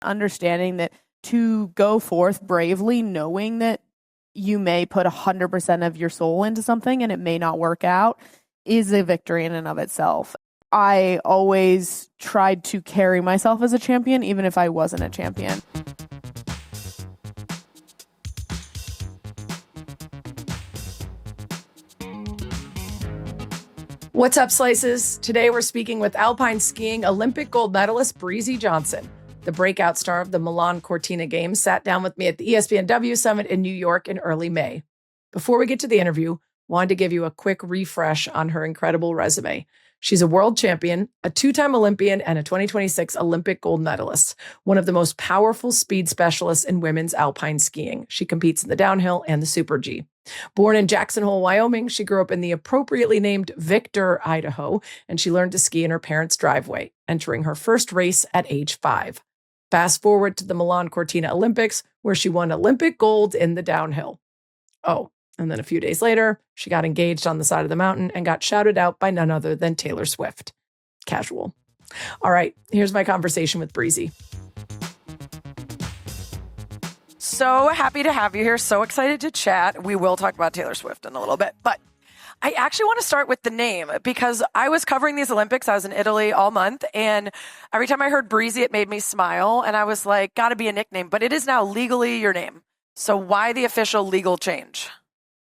understanding that to go forth bravely, knowing that you may put 100% of your soul into something and it may not work out, is a victory in and of itself. I always tried to carry myself as a champion, even if I wasn't a champion. What's up, Slices? Today we're speaking with alpine skiing Olympic gold medalist Breezy Johnson. The breakout star of the Milan Cortina Games sat down with me at the espnW Summit in New York in early May. Before we get to the interview, wanted to give you a quick refresh on her incredible resume. She's a world champion, a two-time Olympian, and a 2026 Olympic gold medalist, one of the most powerful speed specialists in women's alpine skiing. She competes in the downhill and the Super G. Born in Jackson Hole, Wyoming, she grew up in the appropriately named Victor, Idaho, and she learned to ski in her parents' driveway, entering her first race at age 5. Fast forward to the Milan Cortina Olympics, where she won Olympic gold in the downhill. Oh, and then a few days later, she got engaged on the side of the mountain and got shouted out by none other than Taylor Swift. Casual. All right, here's my conversation with Breezy. So happy to have you here. So excited to chat. We will talk about Taylor Swift in a little bit, but I actually want to start with the name because I was covering these Olympics. I was in Italy all month, and every time I heard Breezy, it made me smile, and I was like, gotta be a nickname, but it is now legally your name. So why the official legal change?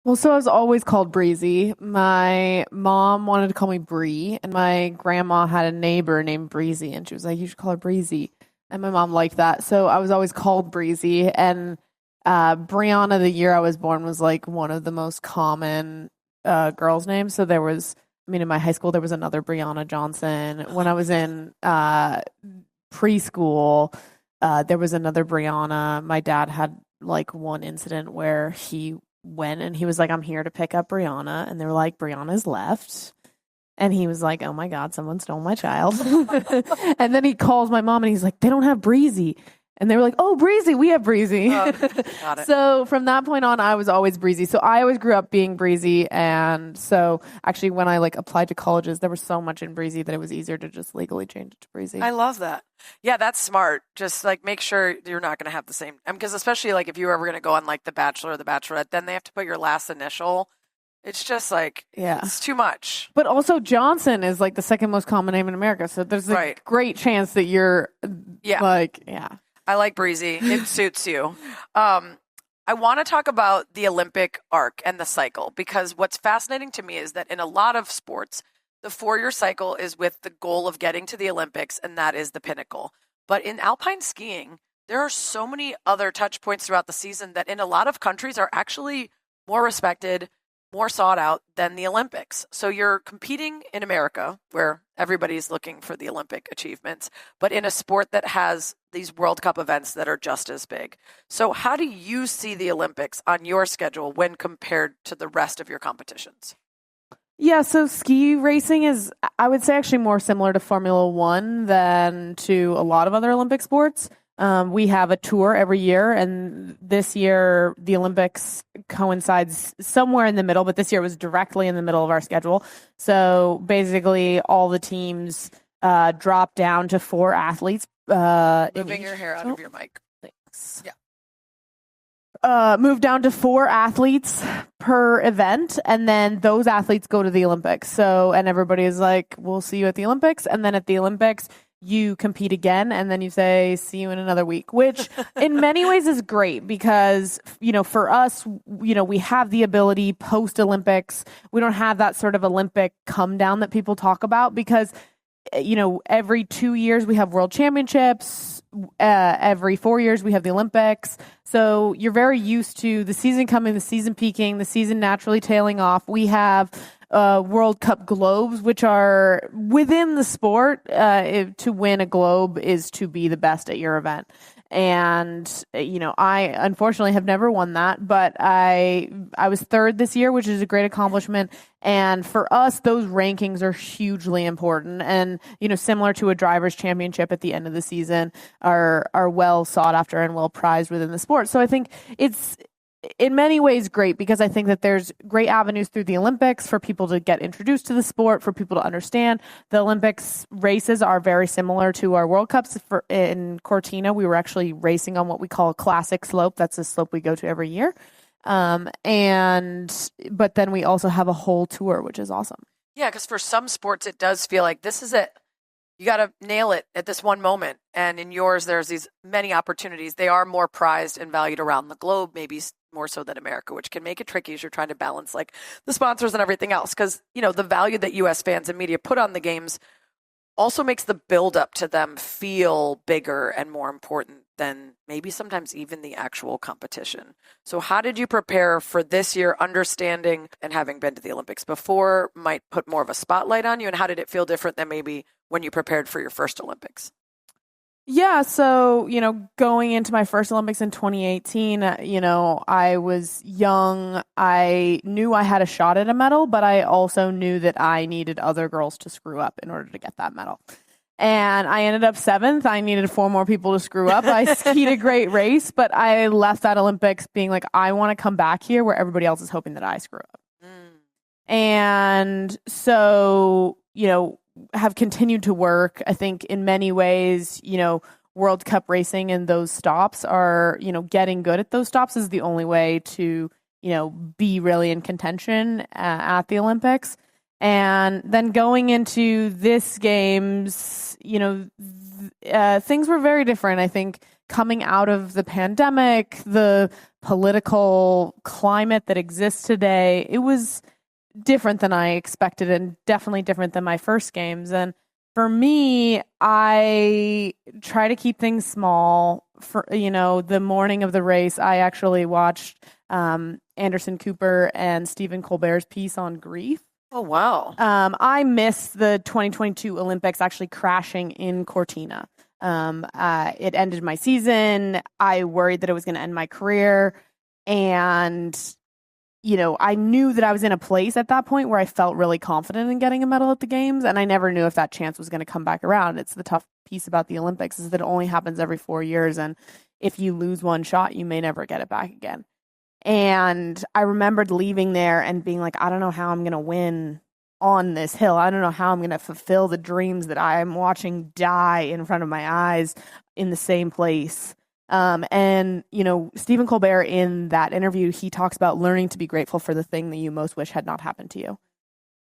Well, so I was always called Breezy. My mom wanted to call me Bree, and my grandma had a neighbor named Breezy, and she was like, you should call her Breezy. And my mom liked that. So I was always called Breezy, and Brianna, the year I was born, was like one of the most common girls' names. So there was, in my high school, there was another Brianna Johnson. When I was in preschool, there was another Brianna. My dad had like one incident where he went and he was like, I'm here to pick up Brianna. And they were like, Brianna's left. And he was like, oh my God, someone stole my child. And then he calls my mom and he's like, they don't have Breezy. And they were like, oh, Breezy, we have Breezy. Got it. So from that point on, I was always Breezy. So I always grew up being Breezy. And so actually when I applied to colleges, there was so much in Breezy that it was easier to just legally change it to Breezy. I love that. Yeah, that's smart. Just make sure you're not going to have the same, because especially if you were ever going to go on The Bachelor or The Bachelorette, then they have to put your last initial. It's just it's too much. But also Johnson is the second most common name in America. So there's a great chance that you're I like Breezy. It suits you. I want to talk about the Olympic arc and the cycle, because what's fascinating to me is that in a lot of sports, the 4-year cycle is with the goal of getting to the Olympics, and that is the pinnacle. But in alpine skiing, there are so many other touch points throughout the season that in a lot of countries are actually more respected, more sought out than the Olympics. So you're competing in America, where everybody's looking for the Olympic achievements, but in a sport that has these World Cup events that are just as big. So how do you see the Olympics on your schedule when compared to the rest of your competitions? Yeah, so ski racing is, I would say, actually more similar to Formula One than to a lot of other Olympic sports. We have a tour every year, and this year the Olympics coincides somewhere in the middle, but this year it was directly in the middle of our schedule. So basically all the teams drop down to 4 athletes. Moving your hair out of your mic. Thanks. Yeah. Move down to 4 athletes per event, and then those athletes go to the Olympics. So, and everybody is like, we'll see you at the Olympics. And then at the Olympics, you compete again, and then you say, see you in another week, which in many ways is great because, for us, we have the ability post-Olympics. We don't have that sort of Olympic come down that people talk about because, every 2 years we have world championships. Every 4 years we have the Olympics. So you're very used to the season coming, the season peaking, the season naturally tailing off. We have World Cup globes, which are within the sport. To win a globe is to be the best at your event. And, I unfortunately have never won that, but I was 3rd this year, which is a great accomplishment. And for us, those rankings are hugely important. And, similar to a driver's championship at the end of the season, are well sought after and well prized within the sport. So I think it's in many ways great, because I think that there's great avenues through the Olympics for people to get introduced to the sport, for people to understand. The Olympics races are very similar to our World Cups. In Cortina, we were actually racing on what we call a classic slope. That's a slope we go to every year. But then we also have a whole tour, which is awesome. Yeah, because for some sports, it does feel like this is it. You got to nail it at this one moment. And in yours, there's these many opportunities. They are more prized and valued around the globe, maybe more so than America, which can make it tricky as you're trying to balance like the sponsors and everything else. Because, the value that U.S. fans and media put on the games also makes the build up to them feel bigger and more important than maybe sometimes even the actual competition. So how did you prepare for this year, understanding and having been to the Olympics before might put more of a spotlight on you? And how did it feel different than maybe when you prepared for your first Olympics? Yeah, so, going into my first Olympics in 2018, I was young. I knew I had a shot at a medal, but I also knew that I needed other girls to screw up in order to get that medal. And I ended up 7th. I needed 4 more people to screw up. I skied a great race, but I left that Olympics being like, I want to come back here where everybody else is hoping that I screw up. And so, have continued to work. I think in many ways, World Cup racing and those stops are, getting good at those stops is the only way to, be really in contention at the Olympics. And then going into this games, things were very different. I think coming out of the pandemic, the political climate that exists today, it was different than I expected and definitely different than my first games. And for me, I try to keep things small. For, the morning of the race, I actually watched Anderson Cooper and Stephen Colbert's piece on grief. Oh, wow. I missed the 2022 Olympics actually crashing in Cortina. It ended my season. I worried that it was going to end my career. And I knew that I was in a place at that point where I felt really confident in getting a medal at the games, and I never knew if that chance was going to come back around. It's the tough piece about the Olympics is that it only happens every 4 years, and if you lose one shot, you may never get it back again. And I remembered leaving there and being like, I don't know how I'm going to win on this hill. I don't know how I'm going to fulfill the dreams that I'm watching die in front of my eyes in the same place. And Stephen Colbert in that interview, he talks about learning to be grateful for the thing that you most wish had not happened to you.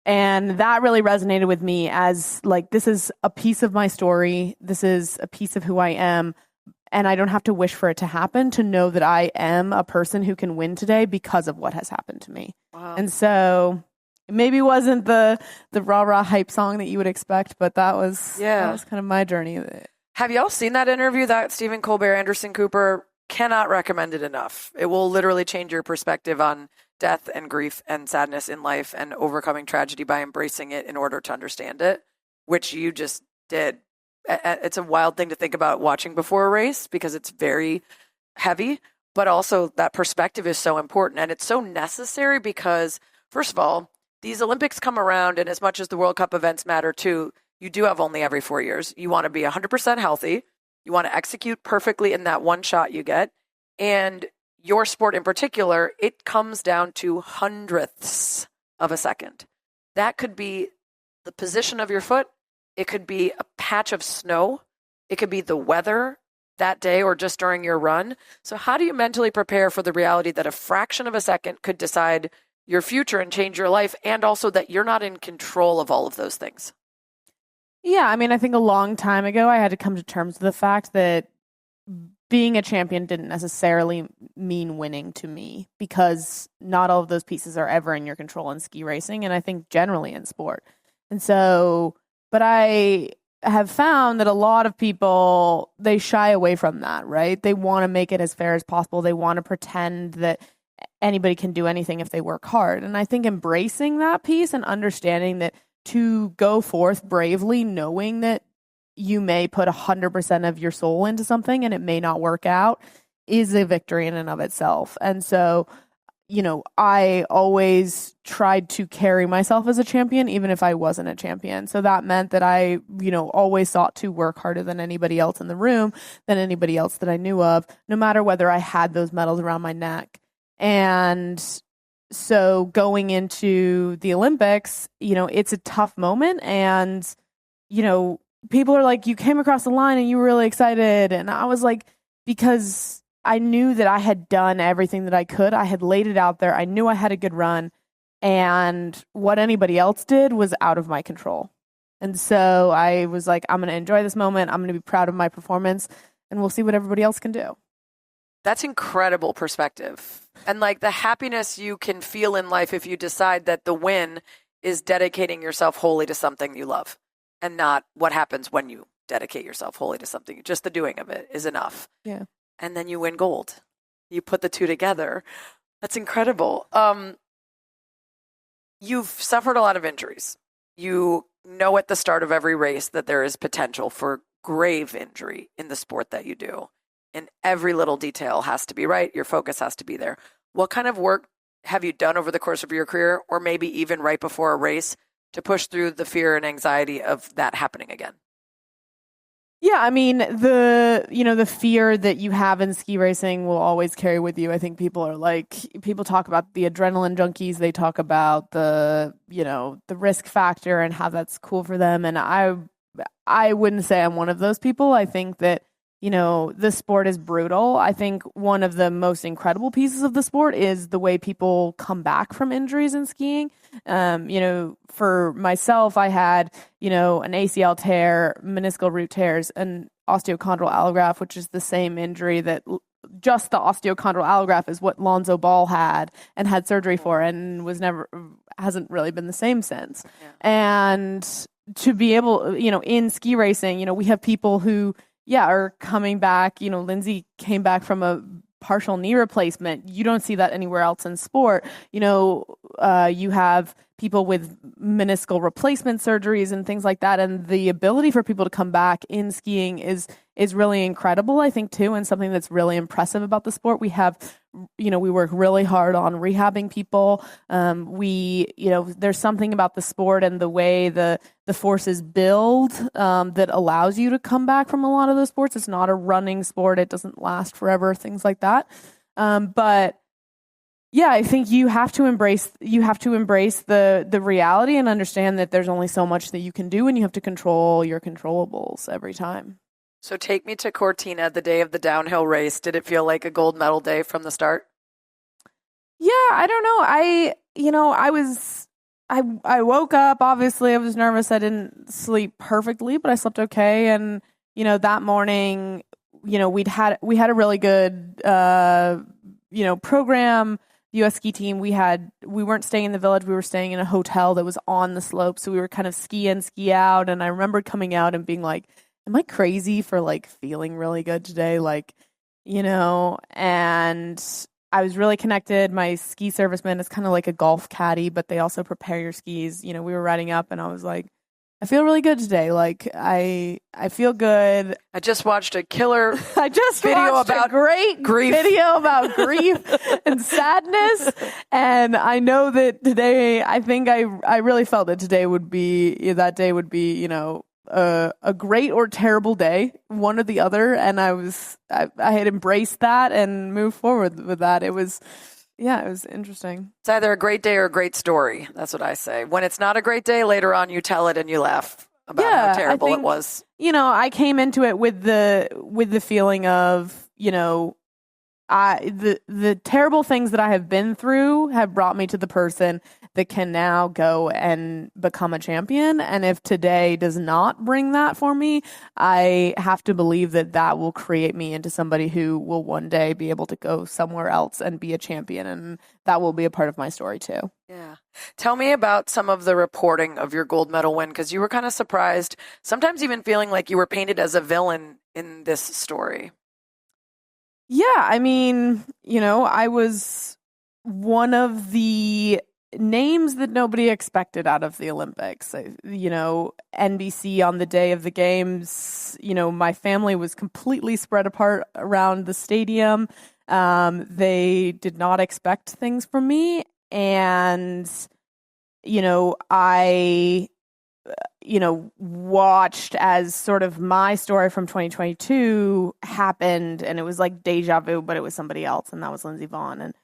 And that really resonated with me as like, this is a piece of my story. This is a piece of who I am. And I don't have to wish for it to happen to know that I am a person who can win today because of what has happened to me. Wow. And so it maybe wasn't the rah-rah hype song that you would expect, but that was kind of my journey. Have y'all seen that interview, that Stephen Colbert, Anderson Cooper? Cannot recommend it enough. It will literally change your perspective on death and grief and sadness in life and overcoming tragedy by embracing it in order to understand it, which you just did. It's a wild thing to think about watching before a race because it's very heavy, but also that perspective is so important. And it's so necessary because, first of all, these Olympics come around, and as much as the World Cup events matter too, you do have only every 4 years. You want to be 100% healthy. You want to execute perfectly in that one shot you get. And your sport in particular, it comes down to hundredths of a second. That could be the position of your foot. It could be a patch of snow. It could be the weather that day or just during your run. So how do you mentally prepare for the reality that a fraction of a second could decide your future and change your life, and also that you're not in control of all of those things? Yeah, I mean, I think a long time ago, I had to come to terms with the fact that being a champion didn't necessarily mean winning to me, because not all of those pieces are ever in your control in ski racing, and I think generally in sport. And so, but I have found that a lot of people, they shy away from that, right? They want to make it as fair as possible. They want to pretend that anybody can do anything if they work hard. And I think embracing that piece and understanding that to go forth bravely, knowing that you may put 100% of your soul into something and it may not work out, is a victory in and of itself. And so, I always tried to carry myself as a champion, even if I wasn't a champion. So that meant that I, always sought to work harder than anybody else in the room, than anybody else that I knew of, no matter whether I had those medals around my neck. And so going into the Olympics, it's a tough moment. And, people are like, you came across the line and you were really excited. And I was like, because I knew that I had done everything that I could. I had laid it out there. I knew I had a good run. And what anybody else did was out of my control. And so I was like, I'm going to enjoy this moment. I'm going to be proud of my performance, and we'll see what everybody else can do. That's incredible perspective. And like the happiness you can feel in life if you decide that the win is dedicating yourself wholly to something you love, and not what happens when you dedicate yourself wholly to something. Just the doing of it is enough. Yeah. And then you win gold. You put the two together. That's incredible. You've suffered a lot of injuries. You know at the start of every race that there is potential for grave injury in the sport that you do. And every little detail has to be right. Your focus has to be there. What kind of work have you done over the course of your career, or maybe even right before a race, to push through the fear and anxiety of that happening again? Yeah, I mean, the fear that you have in ski racing will always carry with you. I think people talk about the adrenaline junkies. They talk about the risk factor and how that's cool for them. And I wouldn't say I'm one of those people. I think that, the sport is brutal. I think one of the most incredible pieces of the sport is the way people come back from injuries in skiing. For myself, I had, an ACL tear, meniscal root tears, and osteochondral allograft, which is the same injury that just the osteochondral allograft is what Lonzo Ball had and had surgery for, and hasn't really been the same since. Yeah. And to be able, in ski racing, we have people who, are coming back. Lindsay came back from a partial knee replacement. You don't see that anywhere else in sport. You have people with meniscal replacement surgeries and things like that. And the ability for people to come back in skiing is really incredible, I think, too, and something that's really impressive about the sport. We have, we work really hard on rehabbing people. There's something about the sport and the way the forces build that allows you to come back from a lot of those sports. It's not a running sport. It doesn't last forever, things like that. But yeah, I think you have to embrace the reality and understand that there's only so much that you can do, and you have to control your controllables every time. So take me to Cortina, the day of the downhill race. Did it feel like a gold medal day from the start? Yeah, I don't know. I woke up, obviously I was nervous. I didn't sleep perfectly, but I slept okay. And, that morning, we had a really good, program. U.S. ski team. We weren't staying in the village. We were staying in a hotel that was on the slope. So we were kind of ski in, ski out. And I remember coming out and being like, am I crazy for feeling really good today? And I was really connected. My ski serviceman is kind of like a golf caddy, but they also prepare your skis. We were riding up and I was like, I feel really good today. I feel good. I just watched a killer video about a great grief. Video about grief and sadness. And I know that today, I think I really felt that that day would be, a great or terrible day, one or the other. And I had embraced that and moved forward with that. It was interesting. It's either a great day or a great story. That's what I say. When it's not a great day, later on you tell it and you laugh about how terrible it was. I came into it with the feeling of, the terrible things that I have been through have brought me to the person that can now go and become a champion. And if today does not bring that for me, I have to believe that will create me into somebody who will one day be able to go somewhere else and be a champion. And that will be a part of my story too. Yeah. Tell me about some of the reporting of your gold medal win, because you were kind of surprised, sometimes even feeling like you were painted as a villain in this story. Yeah, I mean, I was one of the names that nobody expected out of the Olympics. NBC on the day of the games, my family was completely spread apart around the stadium. They did not expect things from me. And, I watched as sort of my story from 2022 happened, and it was like deja vu, but it was somebody else, and that was Lindsey Vonn. And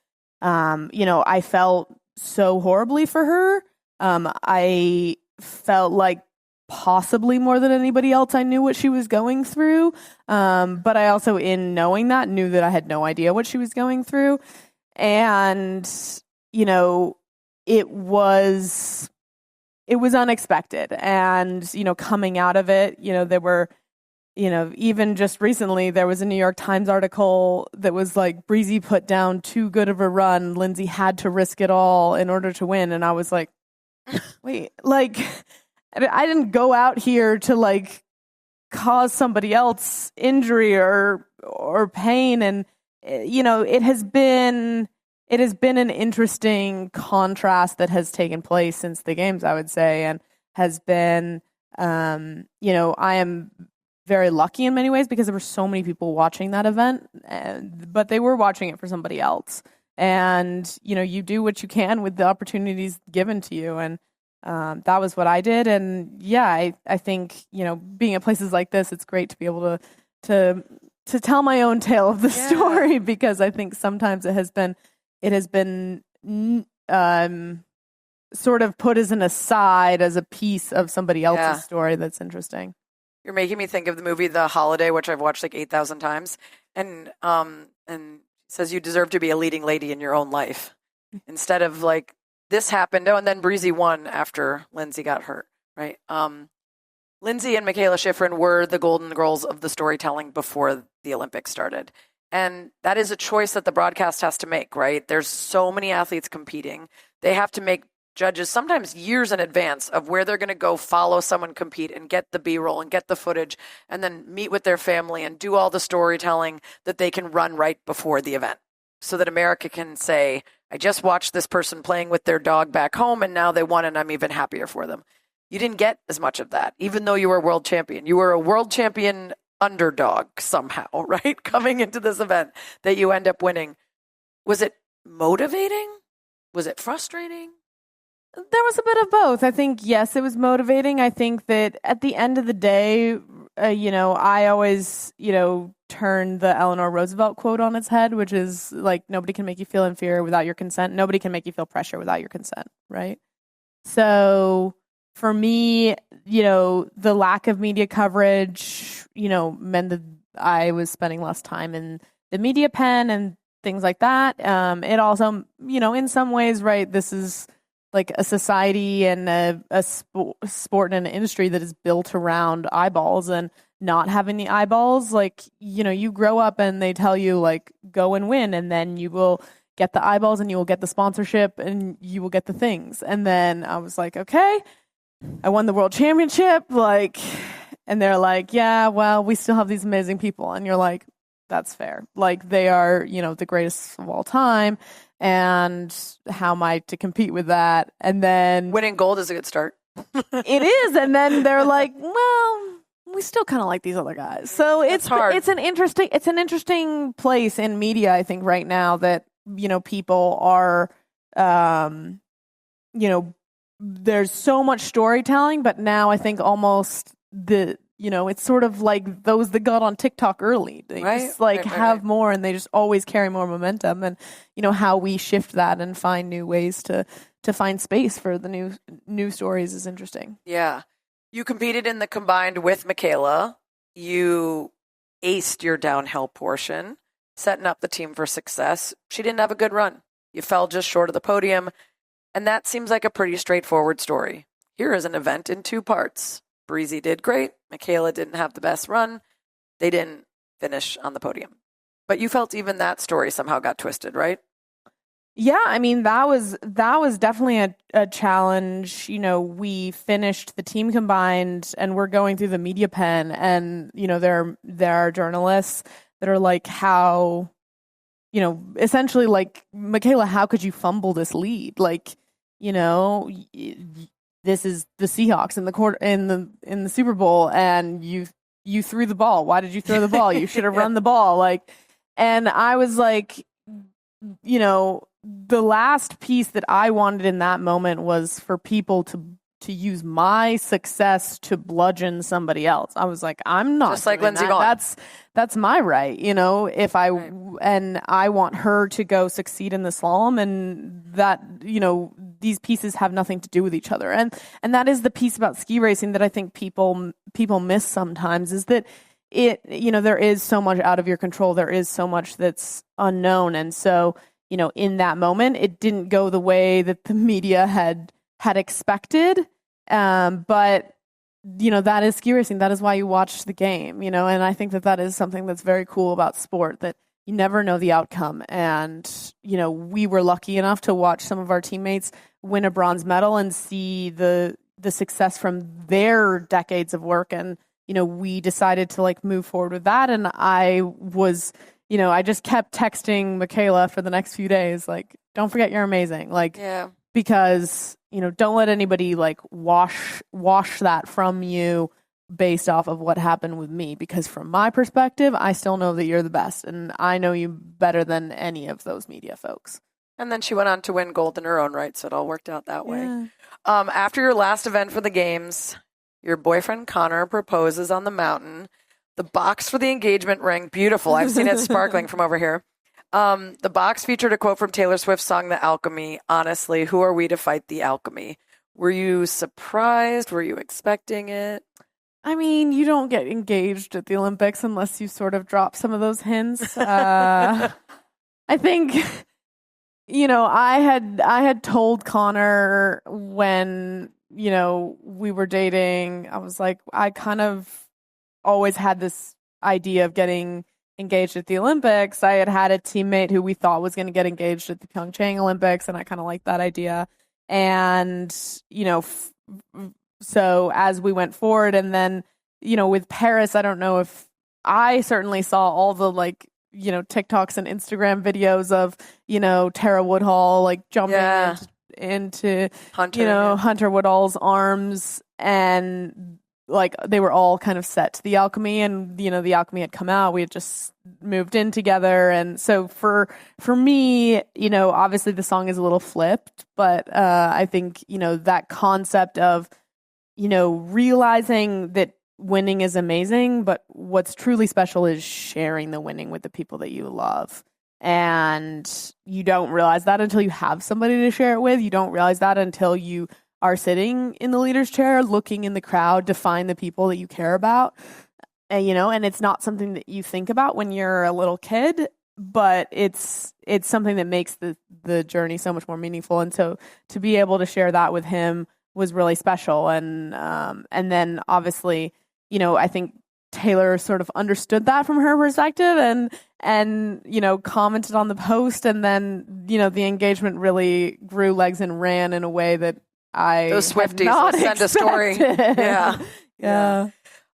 I felt so horribly for her. I felt like possibly more than anybody else I knew what she was going through. But I also, in knowing that, knew that I had no idea what she was going through. And, it was unexpected. And, coming out of it, there were, even just recently, there was a New York Times article that was like, Breezy put down too good of a run. Lindsay had to risk it all in order to win. And I was like, wait, like, I didn't go out here to like cause somebody else injury or pain. And, it has been an interesting contrast that has taken place since the games, I would say, and has been, I am very lucky in many ways because there were so many people watching that event, but they were watching it for somebody else. And, you do what you can with the opportunities given to you. And that was what I did. And yeah, I think, being at places like this, it's great to be able to tell my own tale of the story, because I think sometimes it has been sort of put as an aside, as a piece of somebody else's story that's interesting. You're making me think of the movie The Holiday, which I've watched like 8,000 times, and says you deserve to be a leading lady in your own life, instead of like, this happened, and then Breezy won after Lindsay got hurt, right? Lindsay and Michaela Schifrin were the golden girls of the storytelling before the Olympics started. And that is a choice that the broadcast has to make, right? There's so many athletes competing. They have to make judges sometimes years in advance of where they're going to go follow someone compete and get the B-roll and get the footage and then meet with their family and do all the storytelling that they can run right before the event, so that America can say, I just watched this person playing with their dog back home and now they won and I'm even happier for them. You didn't get as much of that, even though you were a world champion. You were a world champion underdog somehow, right? Coming into this event that you end up winning. Was it motivating? Was it frustrating? There was a bit of both. I think, yes, it was motivating. I think that at the end of the day, I always, turn the Eleanor Roosevelt quote on its head, which is like, nobody can make you feel inferior without your consent. Nobody can make you feel pressure without your consent, right? So for me, the lack of media coverage, meant that I was spending less time in the media pen and things like that. It also, in some ways, right, this is like a society and a sport and an industry that is built around eyeballs, and not having the eyeballs, like, you grow up and they tell you like, go and win, and then you will get the eyeballs and you will get the sponsorship and you will get the things. And then I was like, okay, I won the world championship, like, and they're like, yeah, well, we still have these amazing people. And you're like, that's fair. Like, they are, the greatest of all time. And how am I to compete with that? And then winning gold is a good start. It is. And then they're like, well, we still kind of like these other guys. So it's hard. It's an interesting place in media, I think, right now, that, people are, there's so much storytelling, but now I think almost it's sort of like those that got on TikTok early. They just have more, and they just always carry more momentum. And, how we shift that and find new ways to find space for the new stories is interesting. Yeah. You competed in the combined with Michaela. You aced your downhill portion, setting up the team for success. She didn't have a good run. You fell just short of the podium. And that seems like a pretty straightforward story. Here is an event in two parts. Breezy did great. Michaela didn't have the best run. They didn't finish on the podium. But you felt even that story somehow got twisted, right? Yeah, I mean, that was definitely a challenge. We finished the team combined, and we're going through the media pen, and there are journalists that are like, how, essentially like, Michaela, how could you fumble this lead? Like, this is the Seahawks in the Super Bowl, and you threw the ball. Why did you throw the ball? You should have run the ball. Like, and I was like, the last piece that I wanted in that moment was for people to to use my success to bludgeon somebody else. I was like, I'm not just like doing Lindsey that. Vonn. That's my right, if and I want her to go succeed in the slalom, and that, these pieces have nothing to do with each other. And that is the piece about ski racing that I think people miss sometimes, is that there is so much out of your control. There is so much that's unknown. And so, in that moment, it didn't go the way that the media had expected. But that is ski racing. That is why you watch the game, and I think that is something that's very cool about sport, that you never know the outcome. And, we were lucky enough to watch some of our teammates win a bronze medal and see the success from their decades of work. And, we decided to move forward with that. And I was, I just kept texting Michaela for the next few days, don't forget you're amazing. Yeah. Because, don't let anybody wash that from you based off of what happened with me. Because from my perspective, I still know that you're the best, and I know you better than any of those media folks. And then she went on to win gold in her own right, so it all worked out that way. Yeah. After your last event for the games, your boyfriend Connor proposes on the mountain. The box for the engagement ring, beautiful. I've seen it sparkling from over here. The box featured a quote from Taylor Swift's song, The Alchemy. Honestly, who are we to fight the alchemy? Were you surprised? Were you expecting it? I mean, you don't get engaged at the Olympics unless you sort of drop some of those hints. I think, I had told Connor when, we were dating, I was like, I kind of always had this idea of getting engaged at the Olympics. I had a teammate who we thought was going to get engaged at the Pyeongchang Olympics, and I kind of liked that idea. And, so as we went forward, and then, with Paris, I don't know if I certainly saw all the TikToks and Instagram videos of, Tara Woodhall, jumping into Hunter, Hunter Woodhall's arms, and they were all kind of set to the alchemy, and the alchemy had come out. We had just moved in together, and so for me, obviously the song is a little flipped, but I think that concept of realizing that winning is amazing, but what's truly special is sharing the winning with the people that you love. And you don't realize that until you have somebody to share it with. You don't realize that until you are sitting in the leader's chair, looking in the crowd to find the people that you care about. And it's not something that you think about when you're a little kid, but it's something that makes the journey so much more meaningful. And so to be able to share that with him was really special. And then obviously, I think Taylor sort of understood that from her perspective, and commented on the post, and then the engagement really grew legs and ran in a way that those Swifties will send a story. Yeah.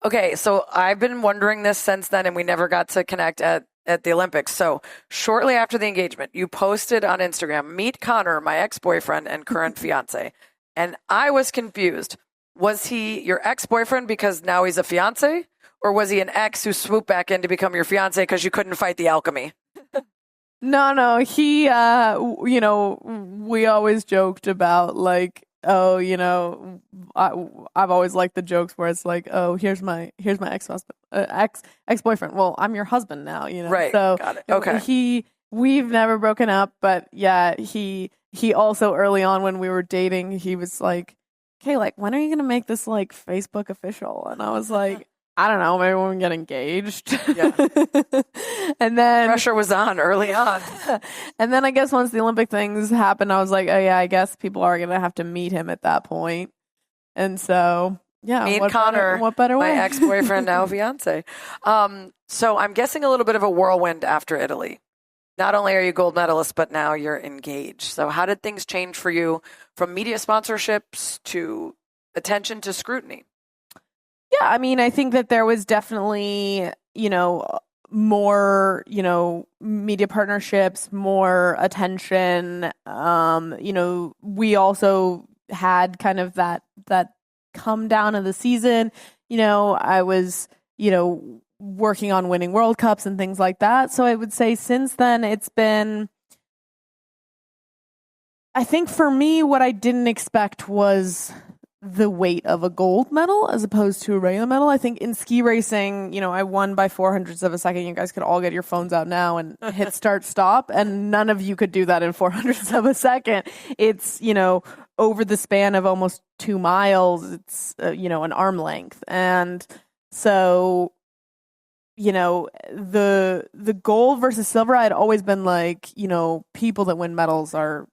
Okay, so I've been wondering this since then, and we never got to connect at the Olympics. So shortly after the engagement, you posted on Instagram, "Meet Connor, my ex-boyfriend and current fiance." And I was confused. Was he your ex-boyfriend because now he's a fiance? Or was he an ex who swooped back in to become your fiance because you couldn't fight the alchemy? No. He, we always joked about I've always liked the jokes where it's here's my ex-husband, ex-boyfriend. Well, I'm your husband now, Right. So got it. Okay. We've never broken up, but yeah, he also early on when we were dating, he was like, "Okay, when are you gonna make this Facebook official?" And I was like, I don't know, maybe when we get engaged. Yeah. And then pressure was on early on. And then I guess once the Olympic things happened, I was like, oh yeah, I guess people are going to have to meet him at that point. And so, yeah. Meet Connor, what better way? my ex-boyfriend, now fiance. So I'm guessing a little bit of a whirlwind after Italy. Not only are you gold medalist, but now you're engaged. So how did things change for you from media sponsorships to attention to scrutiny? Yeah, I mean, I think that there was definitely, more, media partnerships, more attention. We also had kind of that come down of the season. I was, working on winning World Cups and things like that. So I would say since then it's been, I think for me, what I didn't expect was the weight of a gold medal as opposed to a regular medal. I think in ski racing, I won by 400ths of a second. You guys could all get your phones out now and hit start stop, and none of you could do that in 400ths of a second. It's, over the span of almost 2 miles, it's, an arm length. And so, the gold versus silver, I'd always been like, people that win medals are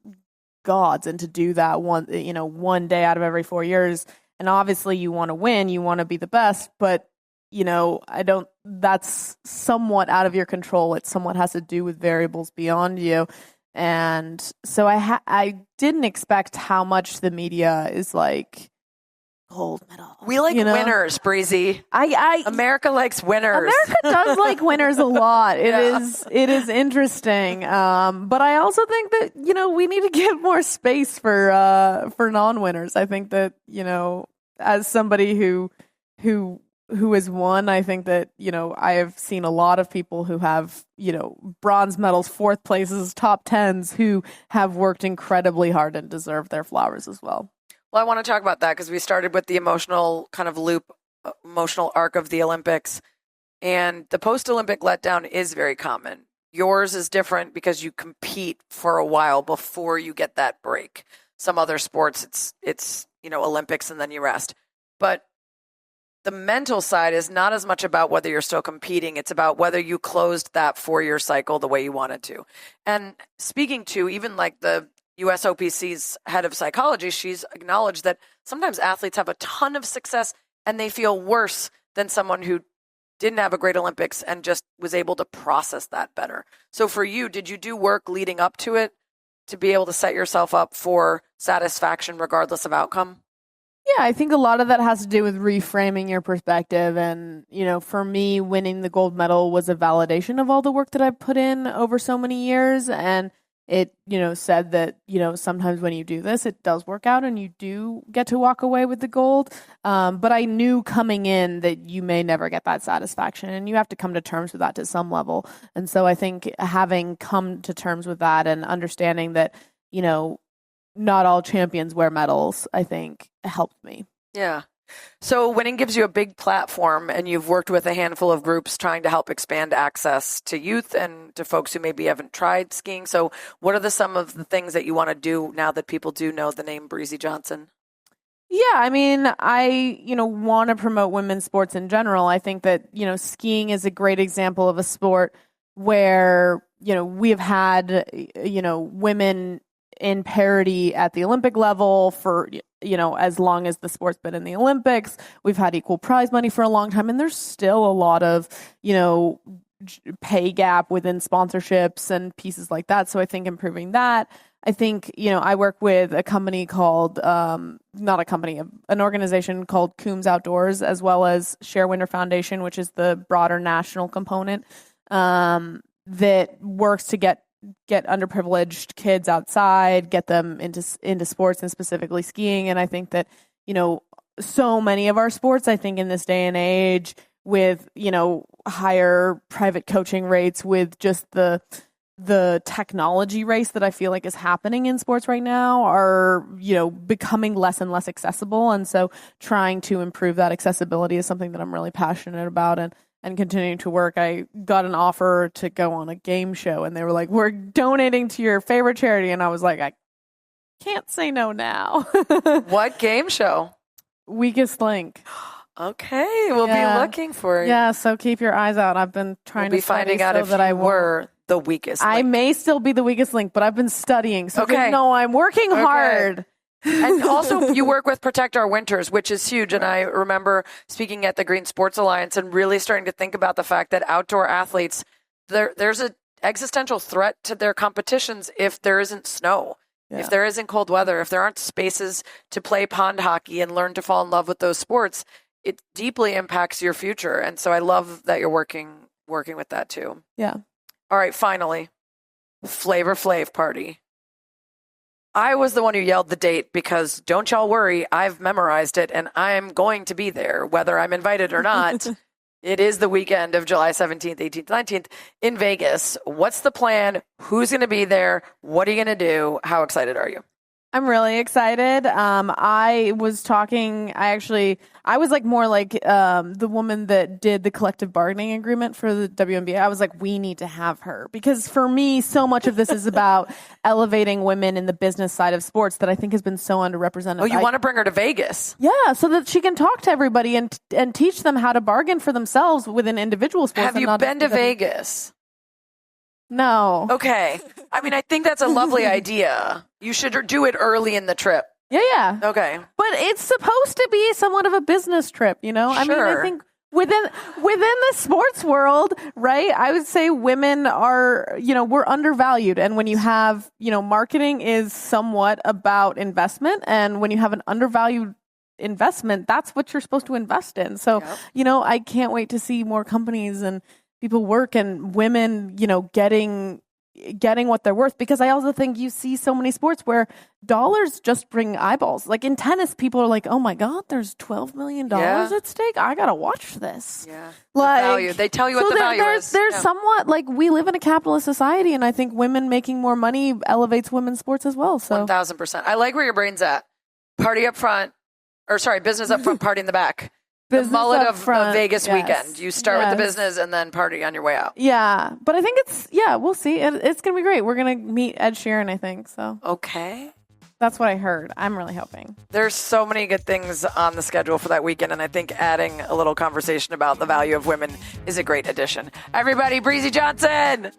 gods, and to do that one day out of every 4 years, and obviously you want to win, you want to be the best, but that's somewhat out of your control. It somewhat has to do with variables beyond you. And so I didn't expect how much the media is like gold medal. We like winners, Breezy. America likes winners. America does like winners a lot. It is interesting. But I also think that, we need to give more space for non-winners. I think that, as somebody who has won, I think that, I have seen a lot of people who have, bronze medals, fourth places, top tens, who have worked incredibly hard and deserve their flowers as well. Well, I want to talk about that because we started with the emotional kind of emotional arc of the Olympics, and the post-Olympic letdown is very common. Yours is different because you compete for a while before you get that break. Some other sports, it's Olympics and then you rest. But the mental side is not as much about whether you're still competing. It's about whether you closed that 4-year cycle the way you wanted to. And speaking to even like the USOPC's head of psychology, she's acknowledged that sometimes athletes have a ton of success and they feel worse than someone who didn't have a great Olympics and just was able to process that better. So for you, did you do work leading up to it to be able to set yourself up for satisfaction regardless of outcome? Yeah, I think a lot of that has to do with reframing your perspective. And, for me, winning the gold medal was a validation of all the work that I've put in over so many years. And it, said that, sometimes when you do this, it does work out and you do get to walk away with the gold. But I knew coming in that you may never get that satisfaction, and you have to come to terms with that to some level. And so I think having come to terms with that and understanding that, not all champions wear medals, I think helped me. Yeah. So winning gives you a big platform, and you've worked with a handful of groups trying to help expand access to youth and to folks who maybe haven't tried skiing. So what are some of the things that you want to do now that people do know the name Breezy Johnson? Yeah, I mean, I, want to promote women's sports in general. I think that, skiing is a great example of a sport where, we have had, women in parity at the Olympic level for, as long as the sport's been in the Olympics. We've had equal prize money for a long time, and there's still a lot of, pay gap within sponsorships and pieces like that. So I think improving that. I think, I work with a company called, not a company, an organization called Coombs Outdoors, as well as Share Winter Foundation, which is the broader national component, that works to get underprivileged kids outside, get them into sports and specifically skiing. And I think that, so many of our sports, I think in this day and age with, higher private coaching rates, with just the technology race that I feel like is happening in sports right now, are, becoming less and less accessible. And so trying to improve that accessibility is something that I'm really passionate about. And continuing to work. I got an offer to go on a game show, and they were like, "We're donating to your favorite charity." And I was like, I can't say no now. What game show? Weakest Link. Okay, we'll be looking for it. Yeah, so keep your eyes out. I've been trying to finding out if you were the weakest link. I may still be the weakest link, but I've been studying. So no, I'm working hard. And also you work with Protect Our Winters, which is huge. And I remember speaking at the Green Sports Alliance and really starting to think about the fact that outdoor athletes, there's an existential threat to their competitions if there isn't snow, if there isn't cold weather, if there aren't spaces to play pond hockey and learn to fall in love with those sports. It deeply impacts your future. And so I love that you're working with that too. Yeah. All right, finally, Flavor Flav party. I was the one who yelled the date because don't y'all worry, I've memorized it and I'm going to be there, whether I'm invited or not. It is the weekend of July 17th, 18th, 19th in Vegas. What's the plan? Who's going to be there? What are you going to do? How excited are you? I'm really excited. I was like more like the woman that did the collective bargaining agreement for the WNBA. I was like, we need to have her because for me, so much of this is about elevating women in the business side of sports that I think has been so underrepresented. Oh, you want to bring her to Vegas? Yeah, so that she can talk to everybody and teach them how to bargain for themselves within individual sports. Have you been to Vegas? No. Okay. I mean, I think that's a lovely idea. You should do it early in the trip. Yeah. Okay. But it's supposed to be somewhat of a business trip, you know? Sure. I mean, I think within the sports world, right? I would say women are, we're undervalued. And when you have, marketing is somewhat about investment. And when you have an undervalued investment, that's what you're supposed to invest in. So, I can't wait to see more companies and people work and women, getting what they're worth, because I also think you see so many sports where dollars just bring eyeballs. Like in tennis, people are like, oh my God, there's $12 million at stake. I got to watch this. Yeah. Like, the value. They tell you what the value is. There's somewhat like we live in a capitalist society, and I think women making more money elevates women's sports as well. So 1000%. I like where your brain's at. Party up front, business up front, party in the back. The mullet of Vegas weekend. You start with the business and then party on your way out. Yeah. But I think we'll see. It's going to be great. We're going to meet Ed Sheeran, I think. So okay. That's what I heard. I'm really hoping. There's so many good things on the schedule for that weekend, and I think adding a little conversation about the value of women is a great addition. Everybody, Breezy Johnson!